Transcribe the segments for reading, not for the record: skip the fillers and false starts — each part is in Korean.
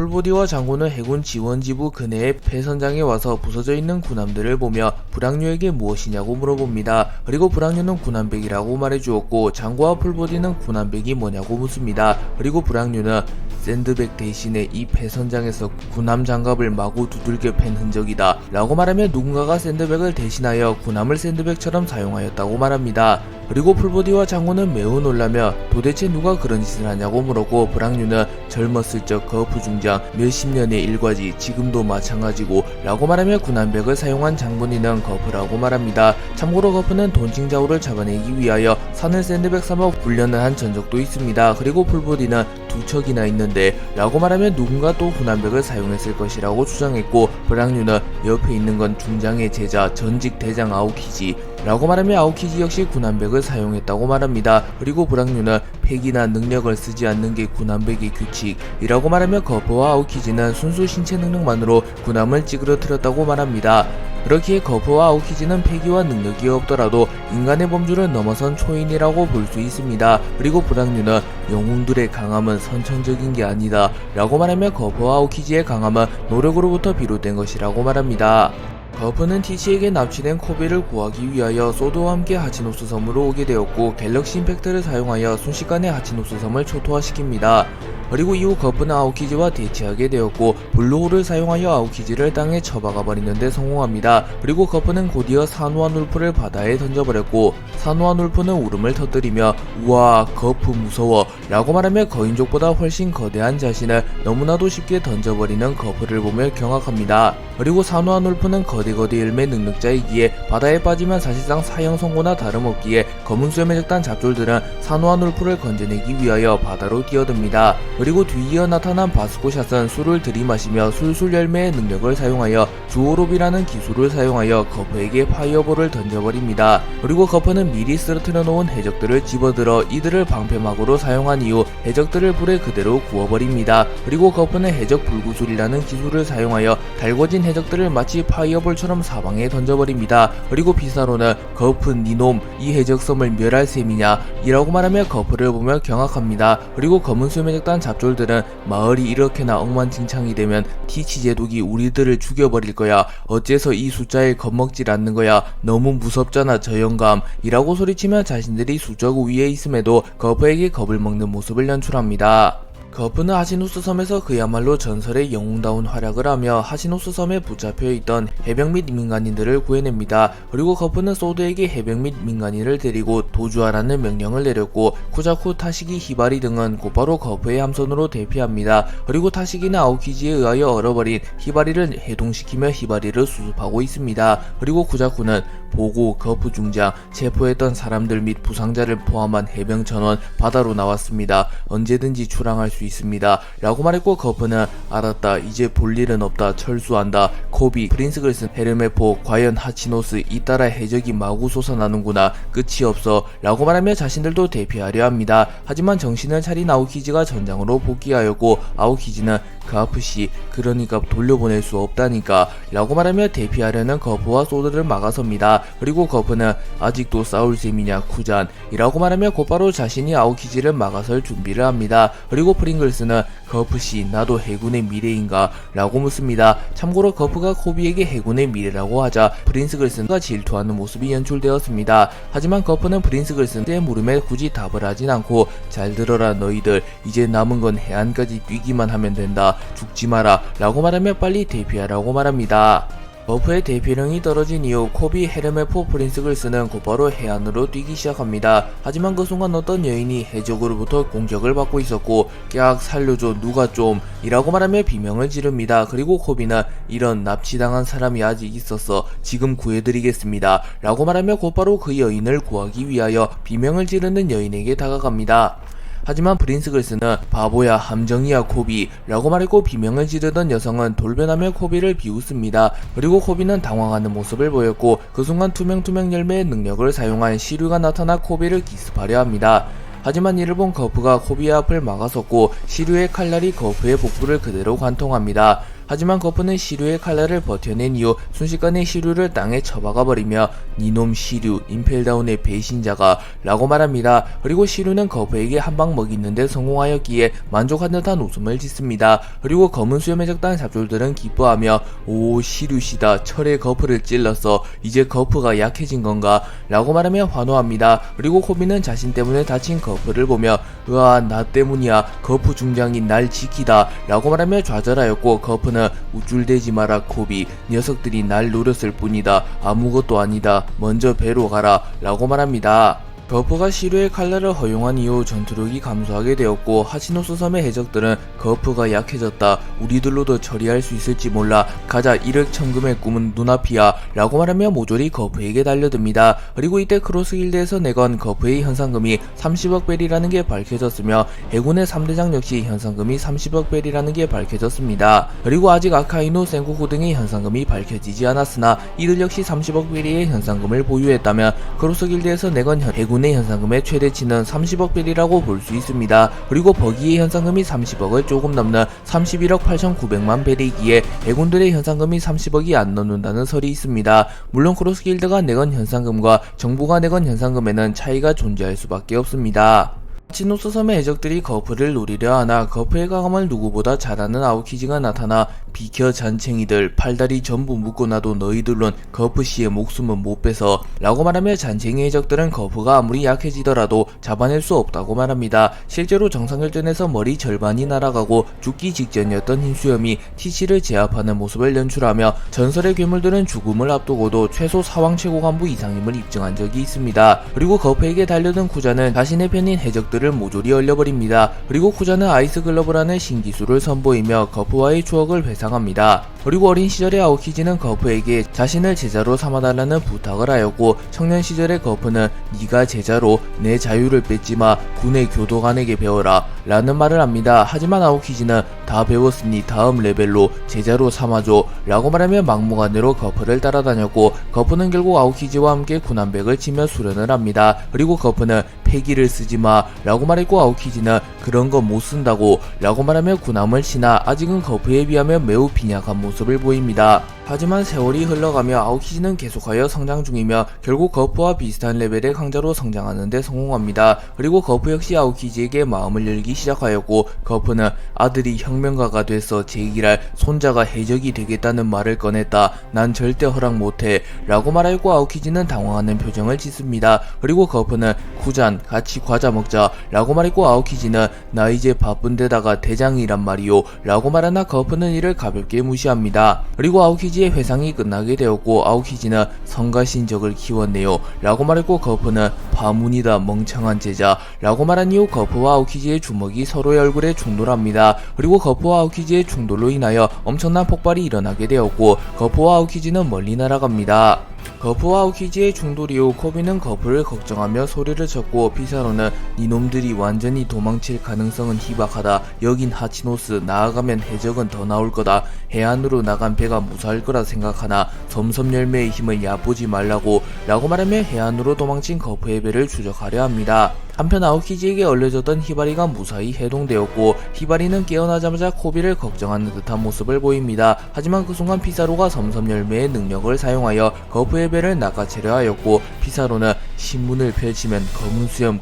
풀보디와 장군은 해군 지원지부 근해의 폐선장에 와서 부서져 있는 군함들을 보며 불황류에게 무엇이냐고 물어봅니다. 그리고 불황류는 군함백이라고 말해주었고 장군과 풀보디는 군함백이 뭐냐고 묻습니다. 그리고 불황류는 샌드백 대신에 이 폐선장에서 군함 장갑을 마구 두들겨 팬 흔적이다 라고 말하며 누군가가 샌드백을 대신하여 군함을 샌드백처럼 사용하였다고 말합니다. 그리고 풀보디와 장군은 매우 놀라며 도대체 누가 그런 짓을 하냐고 물었고 불황류는 젊었을 적 거푸 중장 몇십 년의 일과지 지금도 마찬가지고 라고 말하며 군함백을 사용한 장본인은 거푸라고 말합니다. 참고로 거푸는 돈칭자우를 잡아내기 위하여 산을 샌드백 삼아 훈련을 한 전적도 있습니다. 그리고 풀보디는 두 척이나 있는데 라고 말하며 누군가 또 군함백을 사용했을 것이라고 주장했고 불황류는 옆에 있는 건 중장의 제자 전직 대장 아오키지 라고 말하며 아오키지 역시 군함백을 사용했다고 말합니다. 그리고 불황류는 팩이나 능력을 쓰지 않는 게 군함백의 규칙이라고 말하며 거푸와 아오키지는 순수 신체 능력만으로 군함을 찌그러뜨렸다고 말합니다. 그렇기에 거푸와 아오키지는 폐기와 능력이 없더라도 인간의 범주를 넘어선 초인이라고 볼 수 있습니다. 그리고 불황류는 영웅들의 강함은 선천적인 게 아니다 라고 말하며 거푸와 아오키지의 강함은 노력으로부터 비롯된 것이라고 말합니다. 거푸는 티치에게 납치된 코비를 구하기 위하여 소드와 함께 하치노스 섬으로 오게 되었고 갤럭시 임팩트를 사용하여 순식간에 하치노스 섬을 초토화시킵니다. 그리고 이후 거푸는 아오키지와 대치하게 되었고 블루홀을 사용하여 아오키지를 땅에 처박아 버리는데 성공합니다. 그리고 거푸는 곧이어 산호와 눌프를 바다에 던져버렸고 산호와 눌프는 울음을 터뜨리며 우와 거푸 무서워 라고 말하며 거인족보다 훨씬 거대한 자신을 너무나도 쉽게 던져버리는 거푸를 보며 경악합니다. 그리고 산호와 눌프는 거대 일매 능력자이기에 바다에 빠지면 사실상 사형선고나 다름없기에 검은 수염에 적단 잡졸들은 산호와 눌프를 건져내기 위하여 바다로 뛰어듭니다. 그리고 뒤이어 나타난 바스코샷은 술을 들이마시며 술술 열매의 능력을 사용하여 주오롭이라는 기술을 사용하여 거푸에게 파이어볼을 던져버립니다. 그리고 거푸는 미리 쓰러뜨려 놓은 해적들을 집어들어 이들을 방패막으로 사용한 이후 해적들을 불에 그대로 구워버립니다. 그리고 거푸는 해적 불구술이라는 기술을 사용하여 달궈진 해적들을 마치 파이어볼처럼 사방에 던져버립니다. 그리고 비사로는 거푸 니놈 이 해적섬을 멸할 셈이냐 이라고 말하며 거푸를 보며 경악합니다. 그리고 검은 수염의 적단 잡졸들은 마을이 이렇게나 엉망진창이 되면 티치 제독이 우리들을 죽여버릴 거야. 어째서 이 숫자에 겁먹질 않는 거야. 너무 무섭잖아 저 영감 이라고 소리치며 자신들이 수적 우위에 있음에도 거푸에게 겁을 먹는 모습을 연출합니다. 거푸는 하시노스 섬에서 그야말로 전설의 영웅다운 활약을 하며 하시노스 섬에 붙잡혀 있던 해병 및 민간인들을 구해냅니다. 그리고 거푸는 소드에게 해병 및 민간인을 데리고 도주하라는 명령을 내렸고 쿠자쿠, 타시기, 히바리 등은 곧바로 거푸의 함선으로 대피합니다. 그리고 타시기는 아오키지에 의하여 얼어버린 히바리를 해동시키며 히바리를 수습하고 있습니다. 그리고 쿠자쿠는 보고 거푸 중장 체포했던 사람들 및 부상자를 포함한 해병 전원 바다로 나왔습니다. 언제든지 출항할 수 있습니다 라고 말했고 거푸는 알았다 이제 볼 일은 없다 철수한다 코비, 프린스글슨, 헤르메포, 과연 하치노스 잇따라 해적이 마구 솟아나는구나 끝이 없어 라고 말하며 자신들도 대피하려 합니다. 하지만 정신을 차린 아오키지가 전장으로 복귀하였고 아오키지는 가프씨 그러니까 돌려보낼 수 없다니까 라고 말하며 대피하려는 거푸와 소드를 막아섭니다. 그리고 거푸는 아직도 싸울 셈이냐 쿠잔 이라고 말하며 곧바로 자신이 아오키지를 막아설 준비를 합니다. 그리고 프링글스는 거푸씨 나도 해군의 미래인가 라고 묻습니다. 참고로 거푸가 코비에게 해군의 미래라고 하자 프린스글슨과 질투하는 모습이 연출되었습니다. 하지만 거푸는 프린스글슨의 물음에 굳이 답을 하진 않고 잘 들어라 너희들 이제 남은 건 해안까지 뛰기만 하면 된다 죽지 마라 라고 말하며 빨리 대피하라고 말합니다. 거푸의 대피령이 떨어진 이후 코비, 헤르메포, 프린스글스는 곧바로 해안으로 뛰기 시작합니다. 하지만 그 순간 어떤 여인이 해적으로부터 공격을 받고 있었고 깍 살려줘 누가 좀 이라고 말하며 비명을 지릅니다. 그리고 코비는 이런 납치당한 사람이 아직 있었어 지금 구해드리겠습니다 라고 말하며 곧바로 그 여인을 구하기 위하여 비명을 지르는 여인에게 다가갑니다. 하지만 프린스글스는 바보야 함정이야 코비 라고 말했고 비명을 지르던 여성은 돌변하며 코비를 비웃습니다. 그리고 코비는 당황하는 모습을 보였고 그 순간 투명 열매의 능력을 사용한 시류가 나타나 코비를 기습하려 합니다. 하지만 이를 본 거푸가 코비의 앞을 막아섰고 시류의 칼날이 거푸의 복부를 그대로 관통합니다. 하지만 거프는 시류의 칼날을 버텨낸 이후 순식간에 시류를 땅에 처박아버리며 니놈 시류 임펠다운의 배신자가 라고 말합니다. 그리고 시류는 거프에게 한 방 먹이는데 성공하였기에 만족한 듯한 웃음을 짓습니다. 그리고 검은 수염에 적단 잡졸들은 기뻐하며 오 시류시다 철의 거프를 찔렀어 이제 거프가 약해진 건가 라고 말하며 환호합니다. 그리고 코비는 자신 때문에 다친 거프를 보며 으아 나 때문이야 거프 중장이 날 지키다 라고 말하며 좌절하였고 거프는 우쭐대지 마라 코비 녀석들이 날 노렸을 뿐이다 아무것도 아니다 먼저 배로 가라 라고 말합니다. 거프가 시류의 칼날을 허용한 이후 전투력이 감소하게 되었고 하치노스 섬의 해적들은 거프가 약해졌다 우리들로도 처리할 수 있을지 몰라 가자 일억천금의 꿈은 눈앞이야 라고 말하며 모조리 거프에게 달려듭니다. 그리고 이때 크로스길드에서 내건 거프의 현상금이 30억 벨이라는 게 밝혀졌으며 해군의 3대장 역시 현상금이 30억 벨이라는 게 밝혀졌습니다. 그리고 아직 아카이노 센고쿠 등의 현상금이 밝혀지지 않았으나 이들 역시 30억 벨의 현상금을 보유했다면 크로스길드에서 내건 해군 의 현상금의 최대치는 30억 벨이라고 볼 수 있습니다. 그리고 버기의 현상금이 30억을 조금 넘는 31억 8,900만 벨이기에 해군들의 현상금이 30억이 안 넘는다는 설이 있습니다. 물론 크로스길드가 내건 현상금과 정부가 내건 현상금에는 차이가 존재할 수밖에 없습니다. 하치노스 섬의 해적들이 거프를 노리려 하나 거프의 가감을 누구보다 잘하는 아오키지가 나타나 비켜 잔챙이들 팔다리 전부 묶어놔도 너희들론 거프씨의 목숨은 못 뺏어 라고 말하며 잔챙이 해적들은 거프가 아무리 약해지더라도 잡아낼 수 없다고 말합니다. 실제로 정상결전에서 머리 절반이 날아가고 죽기 직전이었던 흰수염이 티치를 제압하는 모습을 연출하며 전설의 괴물들은 죽음을 앞두고도 최소 사왕 최고 간부 이상임을 입증한 적이 있습니다. 그리고 거프에게 달려든 쿠자는 자신의 편인 해적들을 모조리 얼려버립니다. 그리고 쿠자는 아이스 글러브라는 신기술을 선보이며 거프와의 추억을 회상합니다. 그리고 어린 시절의 아오키지는 거프에게 자신을 제자로 삼아달라는 부탁을 하였고 청년 시절의 거프는 네가 제자로 내 자유를 뺏지마 군의 교도관에게 배워라 라는 말을 합니다. 하지만 아오키지는 다 배웠으니 다음 레벨로 제자로 삼아줘 라고 말하며 막무가내로 거프를 따라다녔고 거프는 결국 아오키지와 함께 군함백을 치며 수련을 합니다. 그리고 거프는 패기를 쓰지마 라고 말했고 아오키지는 그런 거 못 쓴다고 라고 말하며 군함을 치나 아직은 거프에 비하면 매우 빈약한 모습을 보입니다. 하지만 세월이 흘러가며 아오키지는 계속하여 성장 중이며 결국 거프와 비슷한 레벨의 강자로 성장하는 데 성공합니다. 그리고 거프 역시 아오키지에게 마음을 열기 시작하였고 거프는 아들이 혁명가가 돼서 제기랄 손자가 해적이 되겠다는 말을 꺼냈다. 난 절대 허락 못해 라고 말하였고 아오키지는 당황하는 표정을 짓습니다. 그리고 거프는 쿠잔 같이 과자 먹자 라고 말했고 아오키지는 나 이제 바쁜데다가 대장이란 말이요 라고 말하나 거프는 이를 가볍게 무시합니다. 그리고 아오키지의 회상이 끝나게 되었고 아오키지는 성가신 적을 키웠네요 라고 말했고 거프는 파문이다 멍청한 제자 라고 말한 이후 거프와 아오키지의 주먹이 서로의 얼굴에 충돌합니다. 그리고 거프와 아오키지의 충돌로 인하여 엄청난 폭발이 일어나게 되었고 거프와 아오키지는 멀리 날아갑니다. 거프와 아오키지의 충돌 이후 코비는 거프를 걱정하며 소리를 쳤고 피사로는 니놈들이 완전히 도망칠 가능성은 희박하다. 여긴 하치노스 나아가면 해적은 더 나올 거다. 해안으로 나간 배가 무사할 거라 생각하나 섬섬열매의 힘을 얕보지 말라고 라고 말하며 해안으로 도망친 거프의 배를 추적하려 합니다. 한편 아오키지에게 얼려졌던 히바리가 무사히 해동되었고 히바리는 깨어나자마자 코비를 걱정하는 듯한 모습을 보입니다. 하지만 그 순간 피사로가 섬섬열매의 능력을 사용하여 거프의 배를 낚아채려 하였고 피사로는 신문을 펼치면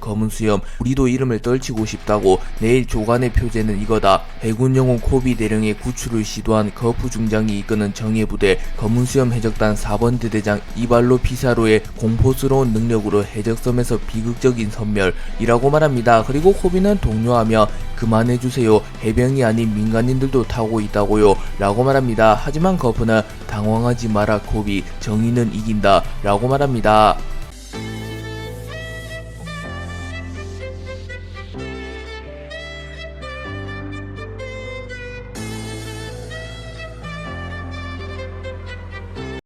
검은 수염 우리도 이름을 떨치고 싶다고 내일 조간의 표제는 이거다. 해군 영웅 코비 대령의 구출을 시도한 거프 중장이 이끄는 정예부대 검은 수염 해적단 4번 대대장 이발로 피사로의 공포스러운 능력으로 해적섬에서 비극적인 선멸 이라고 말합니다. 그리고 코비는 독려하며 그만해주세요. 해병이 아닌 민간인들도 타고 있다고요 라고 말합니다. 하지만 거프는 당황하지 마라 코비 정의는 이긴다 라고 말합니다.